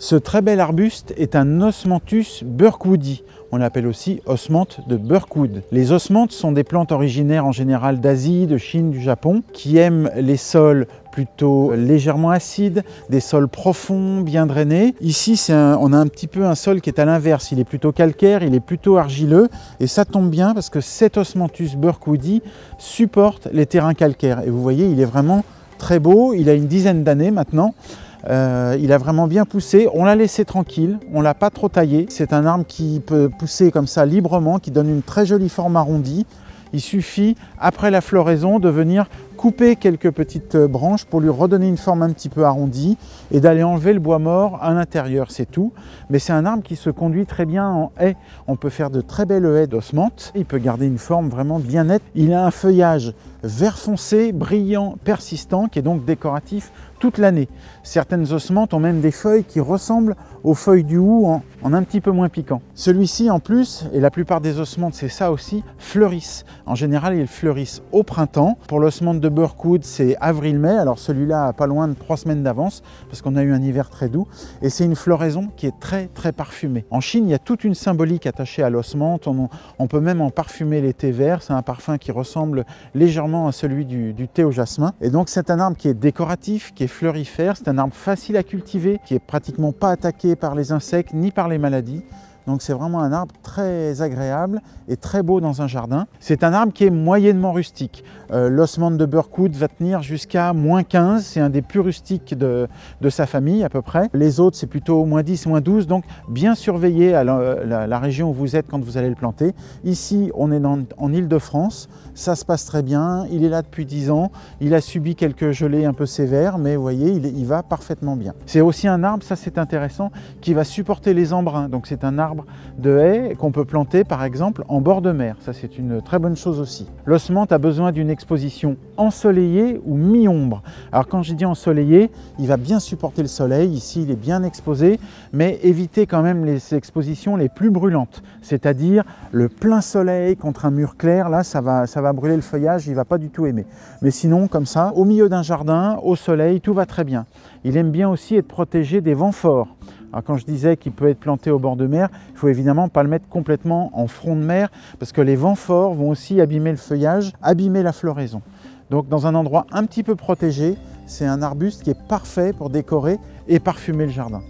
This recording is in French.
Ce très bel arbuste est un Osmanthus burkwoodi. On l'appelle aussi osmanthe de Burkwood. Les osmanthes sont des plantes originaires en général d'Asie, de Chine, du Japon, qui aiment les sols plutôt légèrement acides, des sols profonds, bien drainés. Ici, on a un petit peu un sol qui est à l'inverse. Il est plutôt calcaire, il est plutôt argileux. Et ça tombe bien parce que cet Osmanthus burkwoodi supporte les terrains calcaires. Et vous voyez, il est vraiment très beau. Il a une dizaine d'années maintenant. Il a vraiment bien poussé, on l'a laissé tranquille, on ne l'a pas trop taillé. C'est un arbre qui peut pousser comme ça librement, qui donne une très jolie forme arrondie. Il suffit, après la floraison, de venir couper quelques petites branches pour lui redonner une forme un petit peu arrondie et d'aller enlever le bois mort à l'intérieur, c'est tout. Mais c'est un arbre qui se conduit très bien en haie. On peut faire de très belles haies d'osmanthe. Il peut garder une forme vraiment bien nette. Il a un feuillage vert foncé, brillant, persistant, qui est donc décoratif toute l'année. Certaines osmanthes ont même des feuilles qui ressemblent aux feuilles du hou en un petit peu moins piquant. Celui-ci en plus, et la plupart des osmanthes c'est ça aussi, fleurissent. En général, ils fleurissent au printemps. Pour l'osmanthe de Burkwood, c'est avril-mai. Alors celui-là a pas loin de 3 semaines d'avance parce qu'on a eu un hiver très doux. Et c'est une floraison qui est très très parfumée. En Chine, il y a toute une symbolique attachée à l'osmanthe. On peut même en parfumer les thés verts. C'est un parfum qui ressemble légèrement à celui du thé au jasmin. Et donc c'est un arbre qui est décoratif, qui est fleurifère. C'est un arbre facile à cultiver, qui est pratiquement pas attaqué par les insectes ni par les maladies. Donc c'est vraiment un arbre très agréable et très beau dans un jardin. C'est un arbre qui est moyennement rustique. L'osmanthe de Burkwood va tenir jusqu'à -15, c'est un des plus rustiques de sa famille à peu près. Les autres c'est plutôt -10, -12, donc bien surveiller à la région où vous êtes quand vous allez le planter. Ici on est en Île-de-France, ça se passe très bien, il est là depuis 10 ans, il a subi quelques gelées un peu sévères, mais vous voyez il va parfaitement bien. C'est aussi un arbre, ça c'est intéressant, qui va supporter les embruns, donc c'est un arbre de haies qu'on peut planter par exemple en bord de mer. Ça c'est une très bonne chose aussi. L'osmanthe a besoin d'une exposition ensoleillée ou mi-ombre. Alors quand je dis ensoleillé, il va bien supporter le soleil. Ici il est bien exposé, mais évitez quand même les expositions les plus brûlantes. C'est-à-dire le plein soleil contre un mur clair, là ça va brûler le feuillage, il ne va pas du tout aimer. Mais sinon comme ça, au milieu d'un jardin, au soleil, tout va très bien. Il aime bien aussi être protégé des vents forts. Alors quand je disais qu'il peut être planté au bord de mer, il ne faut évidemment pas le mettre complètement en front de mer parce que les vents forts vont aussi abîmer le feuillage, abîmer la floraison. Donc dans un endroit un petit peu protégé, c'est un arbuste qui est parfait pour décorer et parfumer le jardin.